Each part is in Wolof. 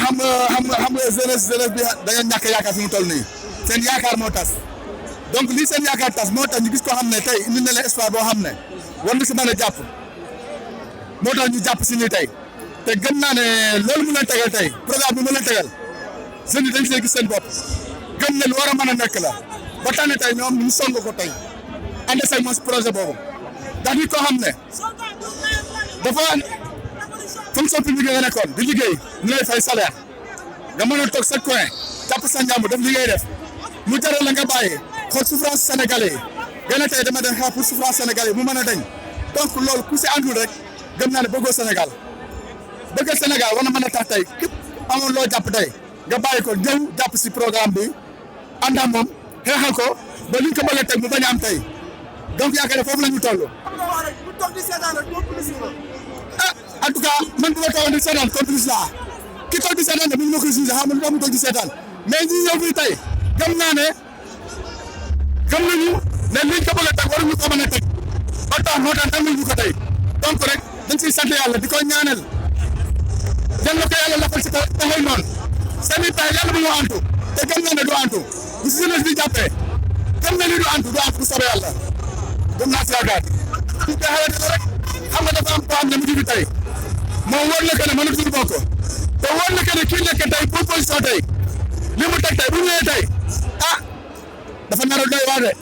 xam nga jeunesse bi dañoo ñàkk yaakaar fi mu toll nii seen yaakaar moo tas donc lii seen yaakaar tas moo tax ñu gis koo xam ne tey indi na leen espoir boo xam ne war na si mën a jàpp moo tax ñu jàpp si nii tey te gëm naa ne loolu mu leen tegal tey programme bi mu leen tegal jeunes yi dañ see gis seen bopp gëm ne lu war a mën a nekk la ba tax ne tey ñoom ñu song ko tey ànd say moom si projet boobu ndax nit koo xam ne dafa fonction publique nga nekkoon di liggéey ñu lay fay salaire nga mën a toog sa coin jàpp sa njàmbur def li ngay def mu jaral la nga bàyyi xool souffrance sénégalais yi gën a tey dama dem xeex pour souffrance sénégalais yi mu mën a dañ donc loolu ku si àndul rek gëm naa ne bëggoo Sénégal bëggal Sénégal war na mën a tax tey képp amoon loo jàpp tey nga bàyyi ko ñëw jàpp si programme bi ànd ak moom xeexal ko ba liñ ko bëgg a teg mu bañ a am tey donc yaakaar ne foofu la ñu toll. En tout cas man bu ma toogoon di seetaan complice laa ki toog di seetaan de mu ngi ma ko jugé xam nga lu tax mu toog di seetaan mais ñi ñëw fii tey gëm naa ne gëm nañu ne liñ ko bëgg a teg waruñu ko mën a teg ba tax moo tax nanguñu ko tey donc rek dañ siy sant yàlla di ko ñaanal yal na ko yàlla lafal si taxaw noonu seen i taay yàlla bu mu antu te gëm naa ne du antu bu si jeunesse bi jàppee gëm na ni du antu bu soobee yàlla gëm naa si yaakaar ci taxawee rek xam nga dafa am koo xam ne mu ngi fi tey moom wóor na que ne mënatul bokk te wóor na que ne kii nekk tey proposition tey li mu teg tey bu ñëwee tey ah dafa nar a doy waar de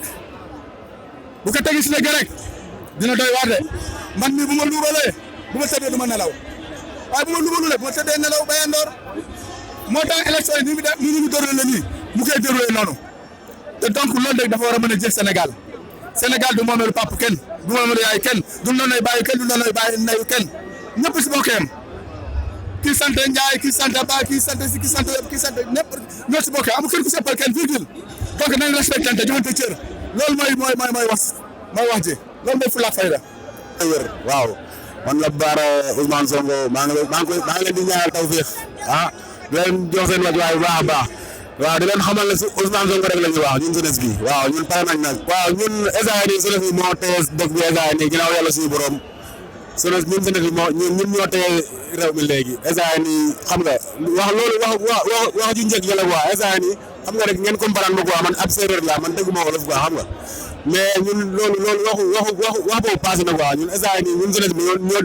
bu ko tegi si léegi rek dina doy waar de man mii bu ma luubalee bu ma tëddee du ma nelaw waaye bu ma luubalulee bu ma tëddee nelaw ba yandoor moo tax élection yi ni mu def ni mu déroulé nii mu koy déroulé noonu te donc loolu rek dafa war a mën a jël Sénégal Sénégal du moomeelu papa kenn du moomeelu yaay kenn du noonu lay bàyyi kenn du noonu lay bàyyi nayu kenn ñëpp si bokk yam kii sant Ndiaye kii sant Ba kii sant si kii sant kii sant ñëpp ñoo si bokk amul kenn ku seppal kenn virgule donc nañ respectante joxante cër loolu mooy wax ji loolu mooy fulla ak fayda. waaw man la Bara Ousmane Sonko maa ngi leen di ñaanal tawfiix di leen jox seen wàccuwaay bu baax a baax waaw di leen xamal ne si Ousmane Sonko rek la ñuy wax ñun jeunesse bi waaw ñun pare nañ nag waaw ñun instant yii jeunesse bi moo téye dëkk bi instant yii ginnaaw yàlla suñu borom jeunesse ñun jeunesse bi ñun ñoo téye réew mi léegi instant yii xam nga wax loolu wax ju njëkk jële quoi instant yii xam nga rek ngeen comprendre ma quoi man ab séeréer laa man dégguma wolof quoi xam nga mais ñun loolu wax boobu passé na quoi ñun instant yii ñun jeunesse bi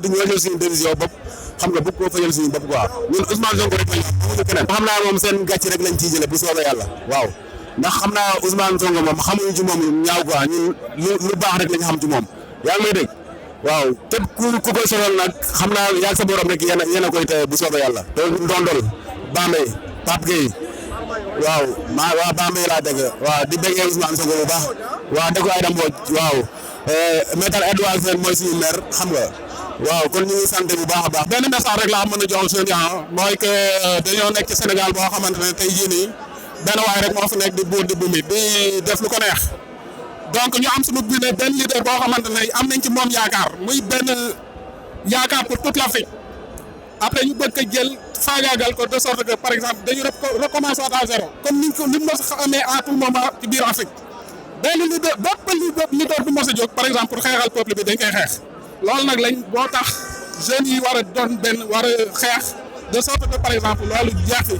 ñoo jël suñu décision bopp xam nga bëgg koo fajal suñu bopp quoi ñun Ousmane Sonko rek lañ amuñu keneen xam naa moom seen gàcc rek lañ ciy jëlee bu soobee yàlla waaw ndax xam naa Ousmane Sonko moom xamuñu ci moom ñaaw quoi ñun lu baax rek lañ xam ci moom yaa ngi may dégg waaw képp ku koy sonal nag xam naa yaa sa borom rek yéen a koy teye bu soobee yàlla te Ndondol Bambey Pape Gueye waaw waa Bambey laa dégg waaw di déggee Ousmane Sonko bu baax waaw dëgg Aïda Mbodj waaw maître Edouard Sène mooy suñu maire xam nga waaw kon ñu ngi sant bu baax a baax benn message rek laa mën a jox seen mooy que dañoo nekk ci Sénégal boo xamante ne tey jii nii benn waay rek moo fi nekk di buur di bumi di def lu ko neex donc ñu am suñu biir benn leader boo xamante ne am nañ ci moom yaakaar muy benn yaakaar pour toute l'Afrique après ñu bëgg ko jël faagaagal ko de sorte que par exemple dañu recommencer à zéro comme ni mu mos a amee à tout moment ci biir Afrique benn leader bépp leader bu mos a jóg par exemple pour xeexal peuple bi dañ koy xeex. loolu nag lañ boo tax jeunes yi war a doon war a xeex de sorte que par exemple loolu jeex fi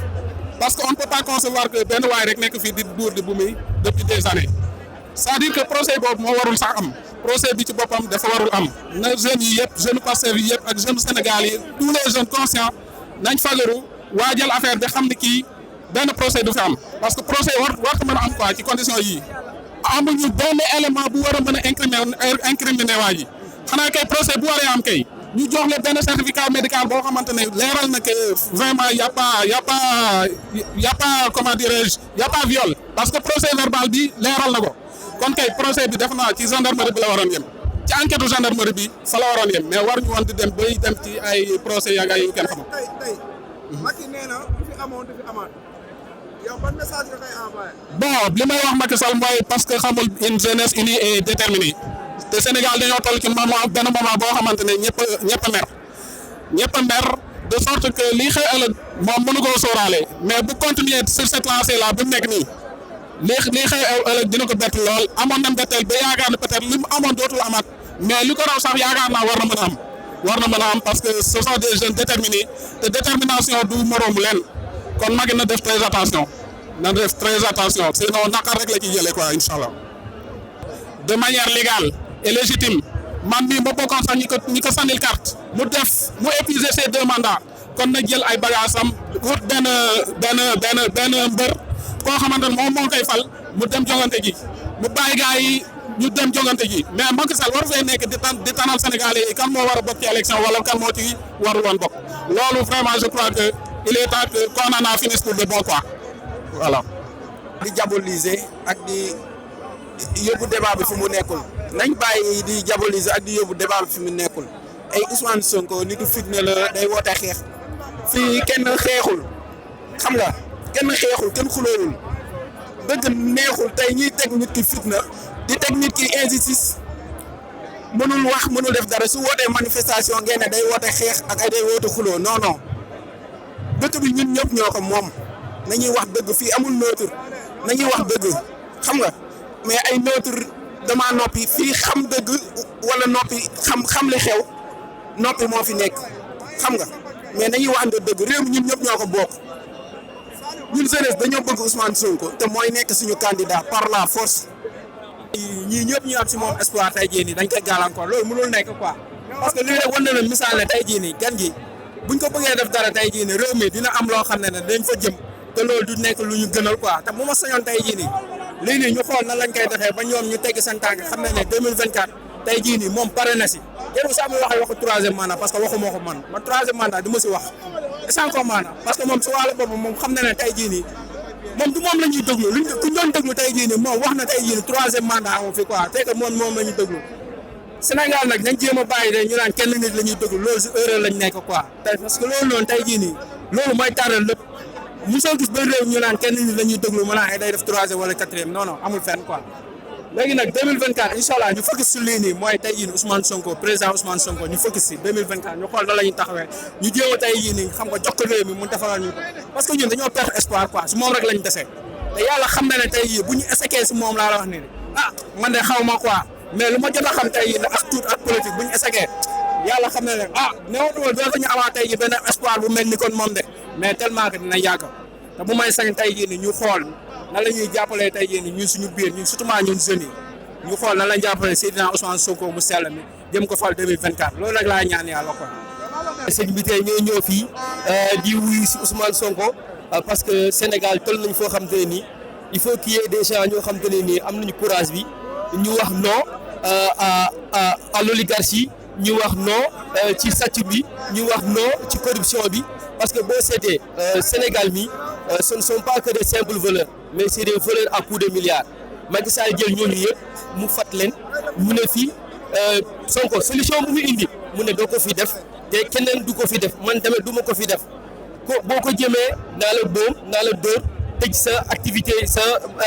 parce que on ne peut pas concevoir que benn waay rek nekk fii di buur di bu muy depuis des années c'est-à-dire que procès boobu moo warul sax am procès bi ci boppam dafa warul am na jeunes yi yëpp jeunes Pastef yi yëpp ak jeunes Sénégal yi tous les jeunes conscients nañ fagaru waajal affaire bi xam ne kii benn procès du fi am parce que procès warta mën a am quoi ci condition yii amuñu benn élément bu war a mën a incriminer waa ji xanaa kay procès bu waree am kay ñu jox la benn certificat médical boo xamante ne leeral na que vraiment y a pas comment dirais-je y a pas viol parce que procès verbal bi leeral na ko kon kay procès bi def naa ci gendarmerie bi la waroon yem ci enquête gendarmerie bi fa la waroon yem mais war ñu woon di dem bay dem ci ay procès yaa ngay yu kenn xamul. Macky nee na du fi amoon du fi amaat yow ban message nga koy envoyé. bon li may wax Macky Sall mooy parce que xamul une jeunesse unie et déterminée. te Sénégal dañoo toll ci benn moment boo xamante ne ñëpp a mer de sorte que lii xëy ëllëg moom mënu koo sóoraale mais bu continuer sur cette lancée là bi mu nekk nii lii xëy ëllëg dina ko bett lool amoon na mbetteel ba yaakaar ne peut-être li mu amoon dootul amaat mais li ko raw sax yaakaar naa war na mën a am parce que ce sont des jeunes déterminés te détermination du moroomu leen kon Macky na def très attention sinon naqar rek la ci jëlee quoi incha allah. de manière légale et légitime man mii ma bokkoon sax ñi ko sànnil carte mu épuiser ses 2 mandats kon na jël ay bagaasam wut benn mbër koo xamante ne moom moo koy fal mu dem jongante ji mu bàyyi gars yi ñu dem jongante ji mais Macky Sall war fee nekk di tanal Sénégalais yi kan moo war a bokk ci élection wala kan moo ci warul woon bokk loolu vraiment je crois que il est temps que qu'on en a fini pour de bon quoi voilà. di diaboliser ak di yóbbu débat bi fi mu nekkul nañ bàyyi di diaboliser ak di yóbbu débat bi fi mu nekkul ay Ousmane Sonko nitu fitna la day woote xeex fii kenn xeexul xam nga kenn xeexul kenn xuloowul dëgg neexul tey ñuy teg nit ki fitna di teg nit ki injustice mënul wax mënul def dara su wootee manifestation ngeen ne day woote xeex ak ay day woote xuloo non non dëkk bi ñun ñëpp ñoo ko moom nañuy wax dëgg fii amul neutre nañuy wax dëgg xam nga mais ay neutre dama noppi fii xam dëgg wala noppi xam li xew noppi moo fi nekk xam nga mais nañuy wax dëgg réew mi ñun ñëpp ñoo ko bokk ñun jeunesse dañoo bëgg Ousmane Sonko te mooy nekk suñu candidat par la force. ñii ñëpp ñu am si moom espoir tey jii nii dañ koy gàllankoor loolu mënul nekk quoi parce que lii rek wan na la misaal ne tey jii nii gan gi buñ ko bëggee def dara tey jii nii réew mi dina am loo xam ne dañ fa jëm te loolu du nekk lu ñu gënal quoi te bu ma sañoon tey jii nii lii nii ñu xool nan lañ koy defee ba ñoom ñu tegg seen tànk xam nañ ne 2024 tey jii nii moom pare na si yéen sax muy waxee waxu 3e mandat parce que waxuma ko man 3e mandat du ma si wax sans commande parce que moom su wàllu boppam moom xam na ne tey jii nii moom du moom la ñuy déglu luñ ku ñu doon déglu tey jii nii moom wax na tey jii nii 3e mandat amu fi quoi te que moom la ñuy déglu Sénégal nag nañ jéem a bàyyi de ñu naan kenn nit la ñuy déglu loolu si erreur lañ nekk quoi tey parce que loolu noonu tey jii nii loolu mooy taaral lépp mosoo gis ba réew ñu naan kenn nit la ñuy déglu mu naan ay day def 3e wala 4e non non amul fenn quoi. léegi nag 2024 incha allah ñu focus si lii nii mooy tey jii nii Ousmane Sonko président Ousmane Sonko ñu focus si 2024 ñu xool nan la ñuy taxawee ñu jéem a tey jii nii xam nga jox ko réew mi mu defaral ñu ko parce que ñun dañoo perdre espoir quoi su moom rek lañ dese te yàlla xam na ne tey jii bu ñu échecee si moom laa la wax nii ah man de xaw ma quoi mais lu ma jot a xam tey jii ak tuut ak politique bu ñu échecee yàlla xam na ne ah néew dootuñu amaat tey jii benn espoir bu mel ni kon moom de mais tellement que dina yàgg te bu may sañ tey jii nii ñu xool nan la ñuy jàppalee tey jii nii ñun suñu biir ñun surtout ñun jeunes yi ñu xool nan lañ jàppalee Seydina Ousmane Sonko mu sell mi jëm ko fal 2024 loolu rek laa ñaan yàlla quoi. sëñ bi tey ñoo ñëw fii di wuyu si Ousmane Sonko parce que Sénégal toll nañ foo xam te ne nii il faut qu'il y ait des gens ñoo xam te ne nii am nañu courage bi ñu wax non à l'oligarchie ñu wax non ci sàcc bi ñu wax non ci corruption bi parce que boo seetee Sénégal mi ce ne sont pas que des simples voleurs mais c'est des voleurs à coups de milliards Macky Sall jël ñooñu yëpp mu fat leen mu ne fii Sonko solution bu mu indi mu ne doo ko fi def te keneen du ko fi def man tamit du ma ko fi def ko boo ko jëmee naa la boom naa la dóor tëj sa activité sa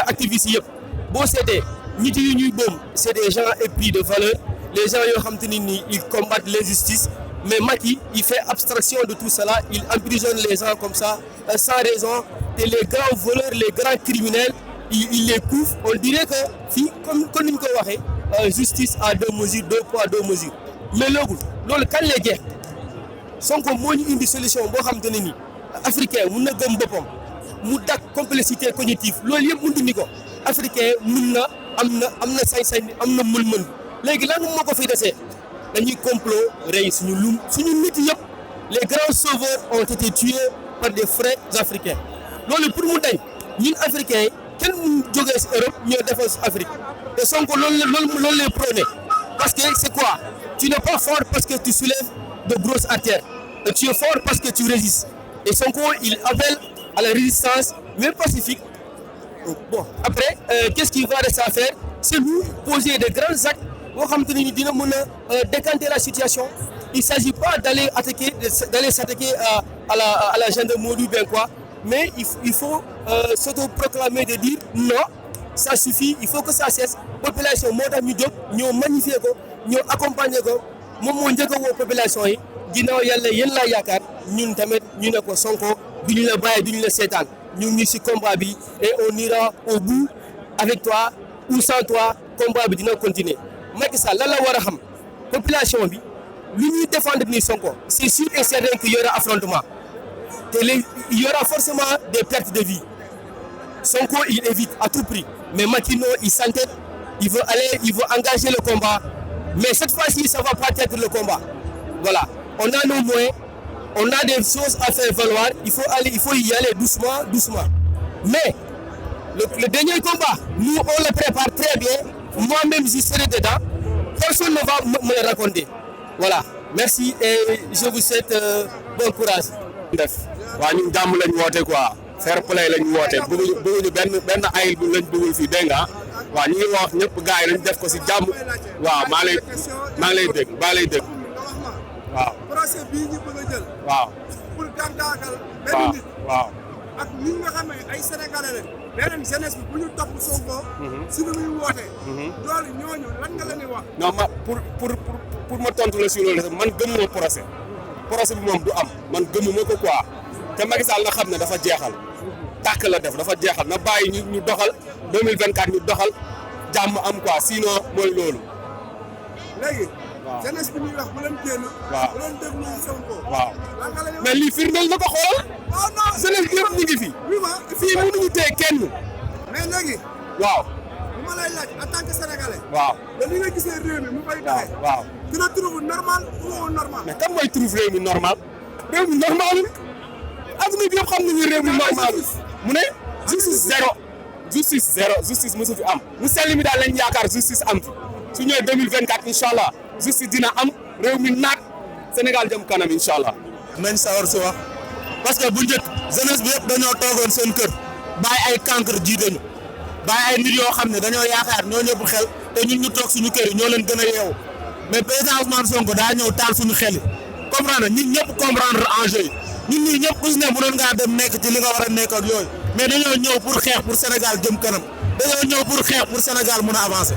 activiste yëpp boo seetee nit yi ñuy boom c'est des gens épris de valeur les gens yoo xam te ni nii ils combattent l'injustice mais Macky il fait abstraction de tout cela il emprisonne les gens comme ça sans raison te les grands voleurs les grands criminels il les couvre on dirait que fii comme ni ñu ko waxee justice à 2 mesures 2 poids 2 mesures mais loolu kan lay jeex Sonko moo ñu indi solution boo xam te ne nii africain mun na gëm boppam mu dak complexité cognitive loolu yëpp mëntu ni ko africain mun na am na sañ-sañ am na mën-mën léegi lan moo ko fi desee dañuy complot rey suñu nit yëpp les grands sauveurs ont été tués par des frères africains loolu pour mu dañ ñun africains yi kenn mu jógee si Europe ñoo defal Afrique te Sonko loolu lay prôné parce que c'est quoi tu n'es pas fort parce que tu soulèves de grosses artères tu es fort parce que tu résistes et Sonko il appelle à la résistance même pacifique bon après qu'est-ce qu'il va rester à faire c'est nous poser de grands actes boo xam te ne ni dina mën a décanter la situation il s'agit pas d'aller s'attaquer à la gendarmerie bien quoi mais il faut s'autoproclamer de dire non ça suffit il faut que ça cesse population moo tax ñu jóg ñoo magnifier ko ñoo accompagner ko moom moo njëkk a woo population yi ginnaaw yàlla yéen laa yaakaar ñun tamit ñu ne ko Sonko du ñu la bàyyi du ñu la seetaan ñu ngi ci combat bi et on ira au bout avec toi ou sans toi combat bi dina continuer Macky Sall lan la war a xam population bi lu ñuy défendre ni Sonko c'est sûr et certain qu'il y aura affrontement il y aura forcément des pertes de vie. Sonko, il évite à tout prix. Mais Macky, non, il s'entête, il veut engager le combat. Mais cette fois-ci, ça ne va pas être le combat. Voilà. On a nos moyens, on a des choses à faire valoir. Il faut y aller doucement, doucement. Mais le dernier combat, nous, on le prépare très bien. Moi-même, j'y serai dedans. Personne ne va me le raconter. Voilà. Merci et je vous souhaite bon courage. waaw ñun jàmm lañ woote quoi fair play lañ woote bëgguñu benn ayil bu lañ bëggul fii dégg nga waaw ñu ngi wax ñëpp gars yi lañ def ko si jàmm waaw maa ngi lay dégg waaw. procès bii ñu bëgg a jël. waaw pour gàncaxal. benn nit waaw ak ñi nga xam ne ay sénégalais lañ. beneen jeunesse bi bu ñu topp Sonko. si lu muy woote. loolu ñooñu lan nga leen di wax. non pour ma tontu la si loolu man gëmuma procès bi moom du am man gëmuma ko quoi te Macky Sall na xam ne dafa jeexal tàkk la def dafa jeexal na bàyyi ñu doxal 2024 ñu doxal jàmm am quoi sinon mooy loolu. léegi. waaw jeunesse bi ñuy wax bu leen génn. waaw bu leen déglu Sonko. waaw lan nga leen di wax. mais lii firndeel na ko xoolal. non non jeunesse bi yëpp ñu ngi fi. oui ma fii mënuñu téye kenn. mais léegi. waaw. bu ma lay laaj en tant que sénégalais. waaw. ba li nga gisee réew mi mu koy doxee. waaw. dina trouve normal ou normal. mais kan mooy trouve réew mi normal. réew mi normal adduna bi yëpp xam nañu réew mi normal mu ne justice zéro justice mosu fi am mu sell mi daal lañ yaakaar justice am fi su ñëwee 2024 incha allah justice dina am réew mi naat Sénégal jëm kanam incha allah. nañ sawar si wax parce que bu njëkk jeunesse bi yëpp dañoo toogoon seen kër bàyyi ay cancre jiite ñu bàyyi ay nit yoo xam ne dañoo yaakaar ñoo ñëpp xel te ñun ñu toog suñu kër yi ñoo leen gën a yeewu mais président Ousmane Sonko daa ñëw taal suñu xel yi comprendre ñun ñëpp comprendre enjeu yi ñun ñii ñëpp ku si ne mënoon ngaa dem nekk ci li nga war a nekk ak yooyu mais dañoo ñëw pour xeex pour Sénégal jëm kanam dañoo ñëw pour xeex pour Sénégal mën a avancer.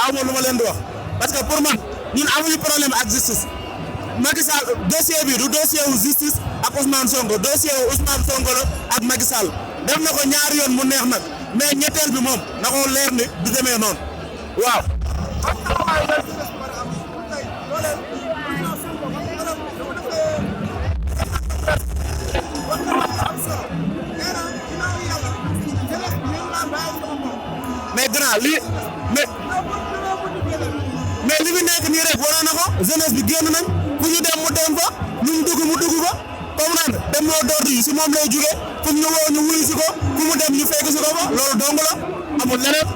aw ma lu ma leen di wax parce que pour man ñun amuñu problème ak justice Macky Sall dossier bi du dossier wu justice ak Ousmane Sonko dossier wu Ousmane Sonko la ak Macky Sall def na ko ñaari yoon mu neex nag mais ñetteel bi moom na ko leer ni du demee noonu waaw. mais grand li mais li fi nekk nii rek waroon na ko jeunesse bi génn nañ fu ñu dem mu dem fa lu ñu dugg mu dugg fa comprendre dem loo door yi si moom lay jugee fu ñu woo ñu wuyu si ko fu mu dem ñu fekk si ko fa loolu dong la amul leneen.